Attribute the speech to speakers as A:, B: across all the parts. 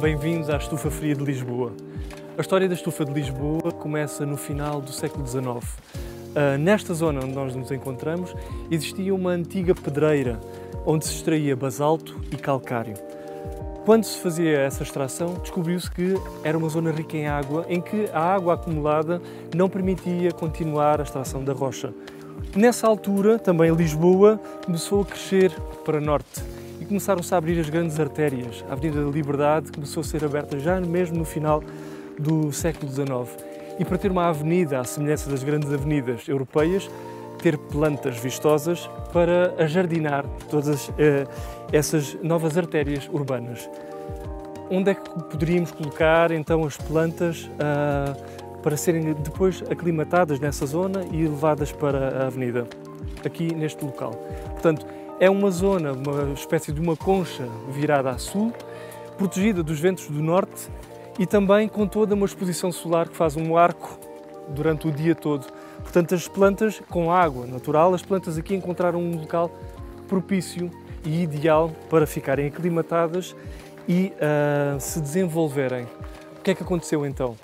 A: Bem-vindos à Estufa Fria de Lisboa. A história da Estufa de Lisboa começa no final do século XIX. Nesta zona onde nós nos encontramos, existia uma antiga pedreira onde se extraía basalto e calcário. Quando se fazia essa extração, descobriu-se que era uma zona rica em água, em que a água acumulada não permitia continuar a extração da rocha. Nessa altura, também Lisboa começou a crescer para norte e começaram-se a abrir as grandes artérias. A Avenida da Liberdade começou a ser aberta já mesmo no final do século XIX. E para ter uma avenida à semelhança das grandes avenidas europeias, ter plantas vistosas para ajardinar todas essas novas artérias urbanas. Onde é que poderíamos colocar então as plantas para serem depois aclimatadas nessa zona e levadas para a avenida? Aqui neste local. Portanto, é uma zona, uma espécie de uma concha virada a sul, protegida dos ventos do norte e também com toda uma exposição solar que faz um arco durante o dia todo. Portanto, as plantas com água natural, as plantas aqui encontraram um local propício e ideal para ficarem aclimatadas e se desenvolverem. O que é que aconteceu então?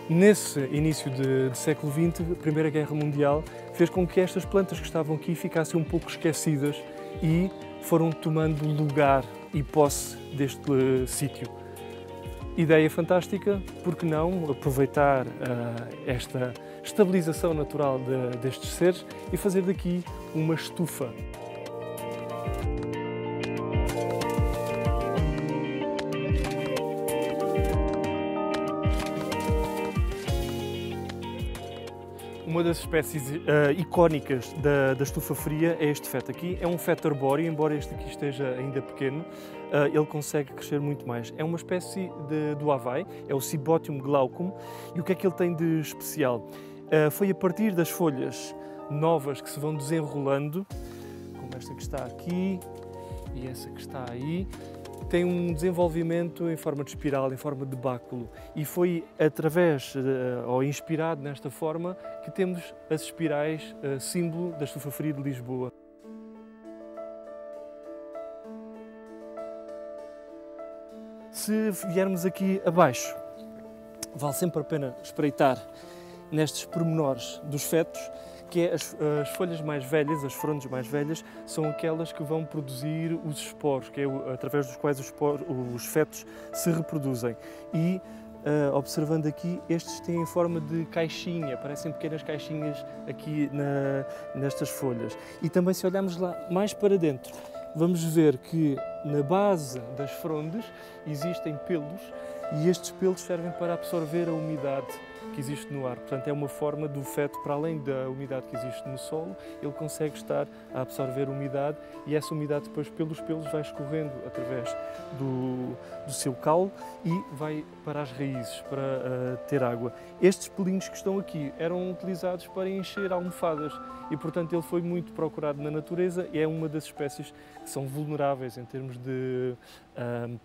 A: Nesse início do século XX, a Primeira Guerra Mundial fez com que estas plantas que estavam aqui ficassem um pouco esquecidas e foram tomando lugar e posse deste sítio. Ideia fantástica, porque não aproveitar esta estabilização natural destes seres e fazer daqui uma estufa. Uma das espécies icónicas da estufa fria é este feto aqui. É um feto arbóreo, embora este aqui esteja ainda pequeno, ele consegue crescer muito mais. É uma espécie do Havaí, é o Cibotium glaucum. E o que é que ele tem de especial? Foi a partir das folhas novas que se vão desenrolando, como esta que está aqui e essa que está aí, tem um desenvolvimento em forma de espiral, em forma de báculo. E foi através, ou inspirado nesta forma, que temos as espirais, símbolo da Estufa Fria de Lisboa. Se viermos aqui abaixo, vale sempre a pena espreitar nestes pormenores dos fetos, que é as folhas mais velhas, as frondes mais velhas, são aquelas que vão produzir os esporos, que é através dos quais os fetos se reproduzem. E, observando aqui, estes têm forma de caixinha, parecem pequenas caixinhas aqui nestas folhas. E também, se olharmos lá mais para dentro, vamos ver que na base das frondes existem pelos e estes pelos servem para absorver a umidade que existe no ar. Portanto, é uma forma do feto, para além da umidade que existe no solo, ele consegue estar a absorver umidade e essa umidade depois pelos pelos vai escorrendo através do seu caule e vai para as raízes, para ter água. Estes pelinhos que estão aqui eram utilizados para encher almofadas e, portanto, ele foi muito procurado na natureza e é uma das espécies que são vulneráveis em termos de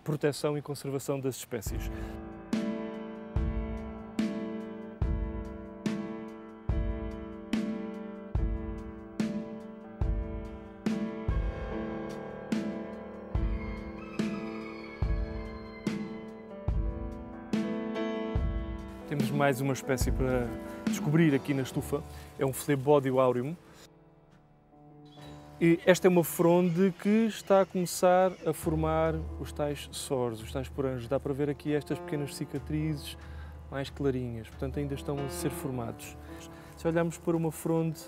A: proteção e conservação das espécies. Temos mais uma espécie para descobrir aqui na estufa, é um Phlebodium aureum. E esta é uma fronde que está a começar a formar os tais soros, os tais poranjos. Dá para ver aqui estas pequenas cicatrizes mais clarinhas, portanto ainda estão a ser formados. Se olharmos para uma fronde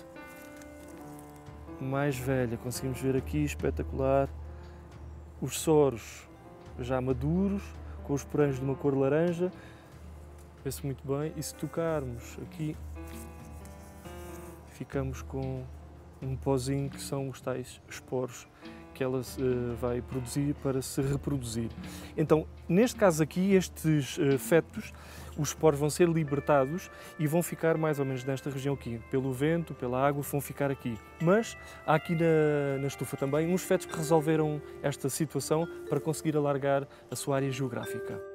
A: mais velha, conseguimos ver aqui, espetacular, os soros já maduros, com os poranjos de uma cor laranja. Vê-se muito bem, e se tocarmos aqui, ficamos com um pozinho que são os tais esporos que ela vai produzir para se reproduzir. Então, neste caso aqui, estes fetos, os esporos vão ser libertados e vão ficar mais ou menos nesta região aqui. Pelo vento, pela água, vão ficar aqui. Mas há aqui na estufa também uns fetos que resolveram esta situação para conseguir alargar a sua área geográfica.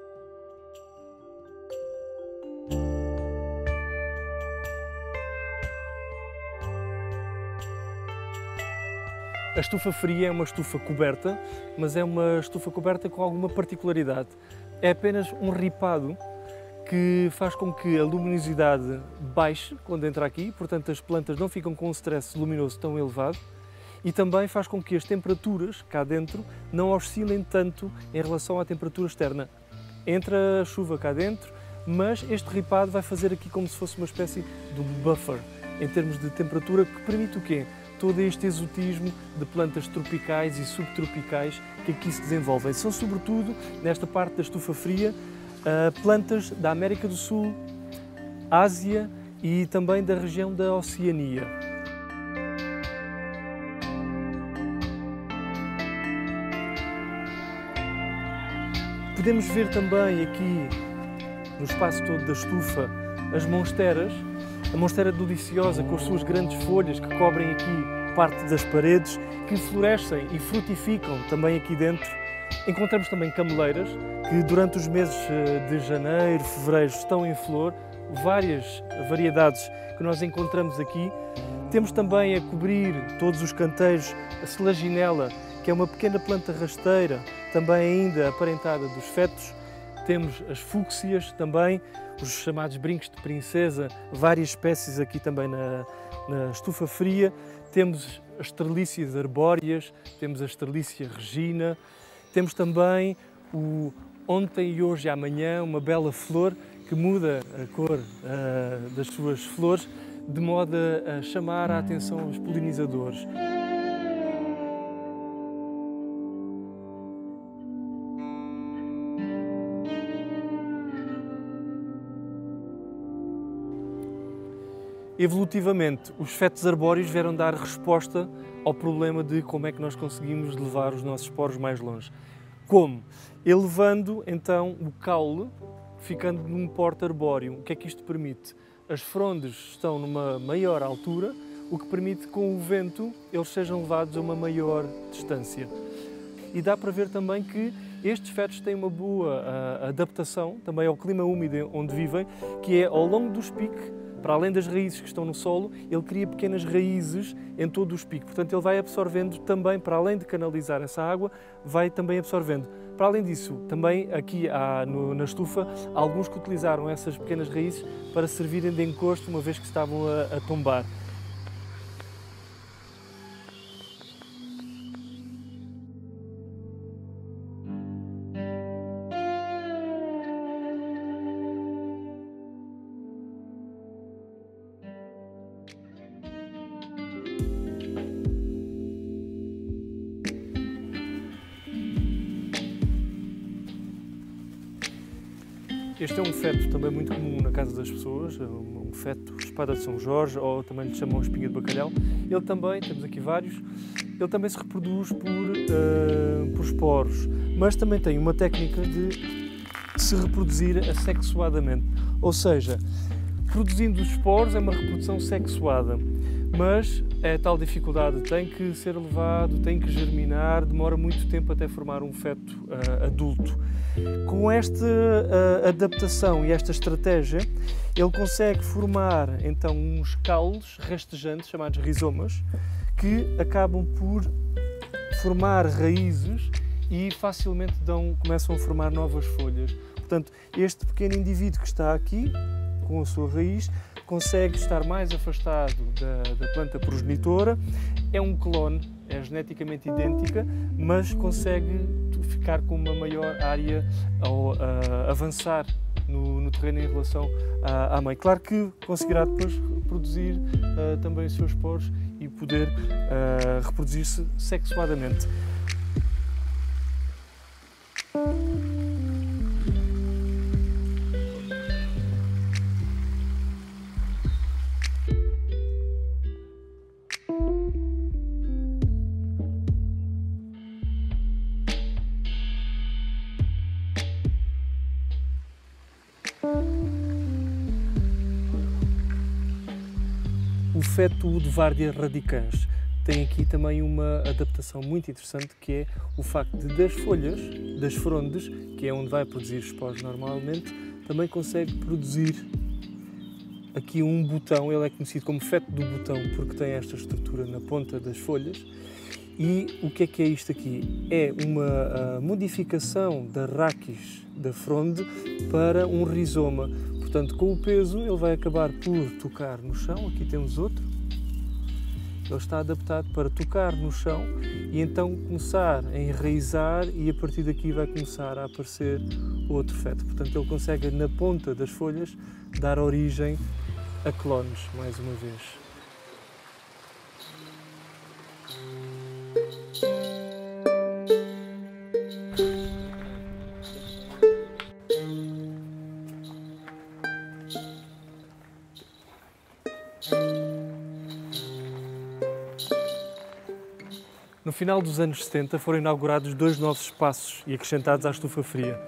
A: A estufa fria é uma estufa coberta, mas é uma estufa coberta com alguma particularidade. é apenas um ripado que faz com que a luminosidade baixe quando entra aqui, portanto as plantas não ficam com um stress luminoso tão elevado, e também faz com que as temperaturas cá dentro não oscilem tanto em relação à temperatura externa. Entra a chuva cá dentro, mas este ripado vai fazer aqui como se fosse uma espécie de buffer em termos de temperatura, que permite o quê? Todo este exotismo de plantas tropicais e subtropicais que aqui se desenvolvem. São sobretudo, nesta parte da estufa fria, plantas da América do Sul, Ásia e também da região da Oceania. Podemos ver também aqui, no espaço todo da estufa, as monsteras, a monstera deliciosa com as suas grandes folhas que cobrem aqui parte das paredes, que florescem e frutificam também aqui dentro. Encontramos também cameleiras, que durante os meses de janeiro, fevereiro estão em flor, várias variedades que nós encontramos aqui. Temos também a cobrir todos os canteiros a selaginela, que é uma pequena planta rasteira, também ainda aparentada dos fetos. Temos as fúcsias também, os chamados brincos de princesa, várias espécies aqui também na estufa fria. Temos as estrelícias arbóreas, temos a estrelícia regina, temos também o ontem e hoje e amanhã, uma bela flor que muda a cor das suas flores, de modo a chamar a atenção aos polinizadores. Evolutivamente, os fetos arbóreos vieram dar resposta ao problema de como é que nós conseguimos levar os nossos poros mais longe. Como? Elevando então o caule, ficando num porte arbóreo. O que é que isto permite? As frondes estão numa maior altura, o que permite que com o vento eles sejam levados a uma maior distância. E dá para ver também que estes fetos têm uma boa adaptação também ao clima úmido onde vivem, que é ao longo do espique. Para além das raízes que estão no solo, ele cria pequenas raízes em todo o espique. Portanto, ele vai absorvendo também, para além de canalizar essa água, vai também absorvendo. Para além disso, também aqui na estufa, há alguns que utilizaram essas pequenas raízes para servirem de encosto, uma vez que estavam a tombar. Este é um feto também muito comum na casa das pessoas, um feto espada de São Jorge, ou também lhe chamam espinha de bacalhau. Ele também, temos aqui vários, ele também se reproduz por esporos, mas também tem uma técnica de se reproduzir assexuadamente. Ou seja, produzindo os esporos é uma reprodução sexuada, mas é tal dificuldade, tem que ser levado, tem que germinar, demora muito tempo até formar um feto adulto. Com esta adaptação e esta estratégia, ele consegue formar então uns caules rastejantes, chamados rizomas, que acabam por formar raízes e facilmente começam a formar novas folhas. Portanto, este pequeno indivíduo que está aqui, com a sua raiz, consegue estar mais afastado da planta progenitora. É um clone, é geneticamente idêntica, mas consegue ficar com uma maior área ao avançar no terreno em relação à mãe. Claro que conseguirá depois reproduzir também os seus esporos e poder reproduzir-se sexuadamente. O feto Udvardia radicans tem aqui também uma adaptação muito interessante, que é o facto de das folhas, das frondes, que é onde vai produzir esporos normalmente, também consegue produzir aqui um botão. Ele é conhecido como feto do botão porque tem esta estrutura na ponta das folhas E o que é isto aqui? É uma modificação da raquis da fronde para um rizoma. Portanto, com o peso ele vai acabar por tocar no chão. Aqui temos outro. Ele está adaptado para tocar no chão e então começar a enraizar, e a partir daqui vai começar a aparecer outro feto. Portanto, ele consegue na ponta das folhas dar origem a clones, mais uma vez. No final dos anos 70 foram inaugurados 2 novos espaços e acrescentados à estufa fria,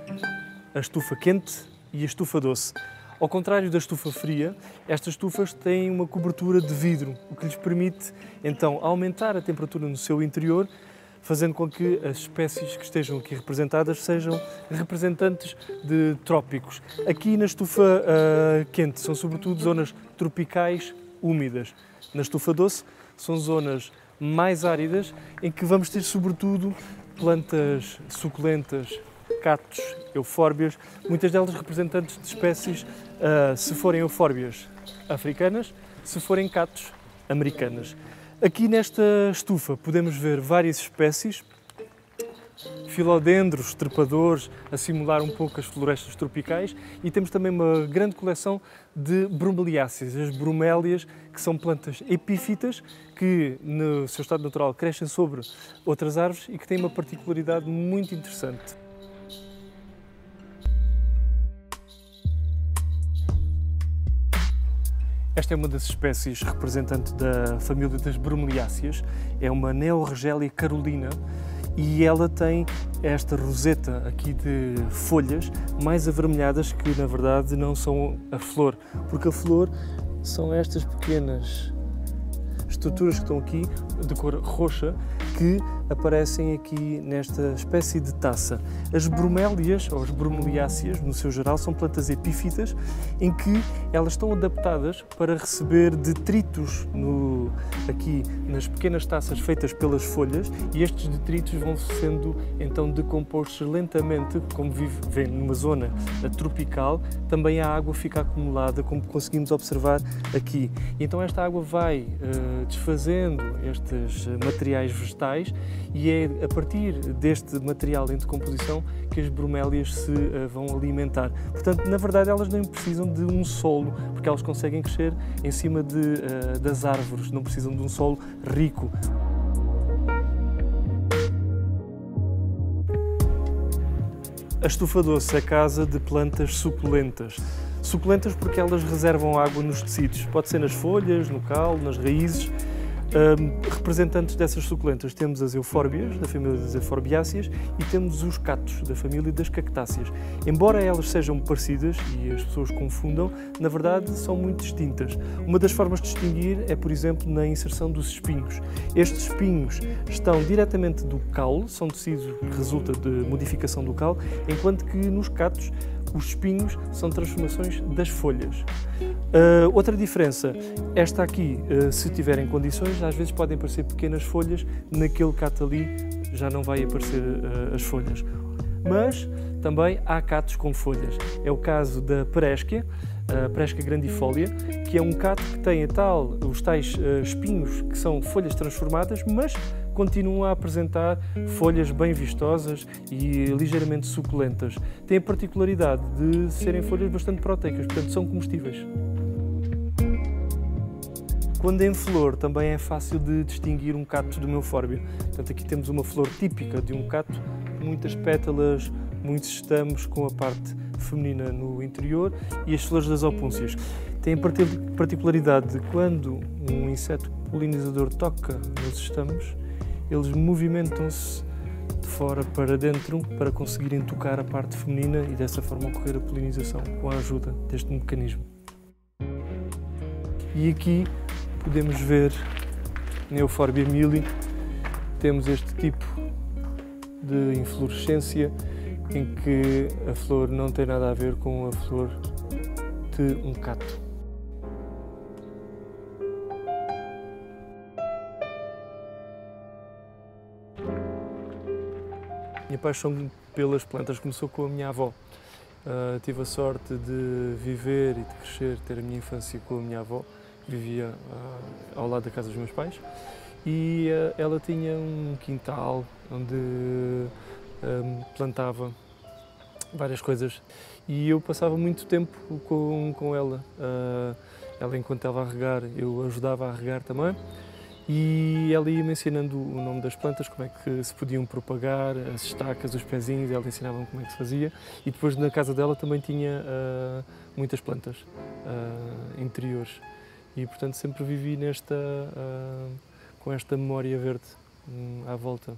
A: a estufa quente e a estufa doce. Ao contrário da estufa fria, estas estufas têm uma cobertura de vidro, o que lhes permite então aumentar a temperatura no seu interior, fazendo com que as espécies que estejam aqui representadas sejam representantes de trópicos. Aqui na estufa quente são sobretudo zonas tropicais úmidas. Na estufa doce são zonas mais áridas, em que vamos ter sobretudo plantas suculentas, cactos, eufórbias, muitas delas representantes de espécies, se forem eufórbias, africanas, se forem cactos, americanas. Aqui nesta estufa podemos ver várias espécies, filodendros, trepadores, a simular um pouco as florestas tropicais, e temos também uma grande coleção de bromeliáceas, as bromélias, que são plantas epífitas que no seu estado natural crescem sobre outras árvores e que têm uma particularidade muito interessante. Esta é uma das espécies representante da família das bromeliáceas, é uma Neoregelia carolina, e ela tem esta roseta aqui de folhas mais avermelhadas, que na verdade não são a flor, porque a flor são estas pequenas estruturas que estão aqui de cor roxa, que aparecem aqui nesta espécie de taça. As bromélias, ou as bromeliáceas, no seu geral, são plantas epífitas em que elas estão adaptadas para receber detritos aqui nas pequenas taças feitas pelas folhas, e estes detritos vão sendo então decompostos lentamente, como vivem numa zona tropical. Também a água fica acumulada, como conseguimos observar aqui. E então esta água vai desfazendo estes materiais vegetais, e é a partir deste material em decomposição que as bromélias se vão alimentar. Portanto, na verdade, elas nem precisam de um solo, porque elas conseguem crescer em cima das árvores, não precisam de um solo rico. A estufa doce é casa de plantas suculentas. Suculentas porque elas reservam água nos tecidos, pode ser nas folhas, no caule, nas raízes. Representantes dessas suculentas temos as eufórbias, da família das euforbiáceas, e temos os cactos, da família das cactáceas. Embora elas sejam parecidas e as pessoas confundam, na verdade são muito distintas. Uma das formas de distinguir é, por exemplo, na inserção dos espinhos. Estes espinhos estão diretamente do caule, são tecido que resulta de modificação do caule, enquanto que nos cactos os espinhos são transformações das folhas. Outra diferença, esta aqui, se tiverem condições, às vezes podem aparecer pequenas folhas, naquele cacto ali já não vai aparecer as folhas. Mas também há cactos com folhas. É o caso da Pereskia, a Pereskia grandifólia, que é um cacto que tem os tais espinhos que são folhas transformadas, mas continuam a apresentar folhas bem vistosas e ligeiramente suculentas. Tem a particularidade de serem folhas bastante proteicas, portanto são comestíveis. Quando em flor, também é fácil de distinguir um cacto de uma eufórbia. Portanto, aqui temos uma flor típica de um cacto, muitas pétalas, muitos estamos com a parte feminina no interior, e as flores das opúncias. Tem a particularidade de quando um inseto polinizador toca nos estamos, eles movimentam-se de fora para dentro para conseguirem tocar a parte feminina e dessa forma ocorrer a polinização com a ajuda deste mecanismo. E aqui podemos ver na Euphorbia mili, temos este tipo de inflorescência em que a flor não tem nada a ver com a flor de um cacto. Minha paixão pelas plantas começou com a minha avó. Tive a sorte de viver e de crescer, ter a minha infância com a minha avó. Vivia ao lado da casa dos meus pais e ela tinha um quintal onde plantava várias coisas e eu passava muito tempo com ela. Ela, enquanto estava a regar, eu ajudava a regar também. E ela ia-me ensinando o nome das plantas, como é que se podiam propagar, as estacas, os pezinhos, ela ensinava-me como é que se fazia. E depois na casa dela também tinha muitas plantas interiores. E portanto sempre vivi com esta memória verde à volta.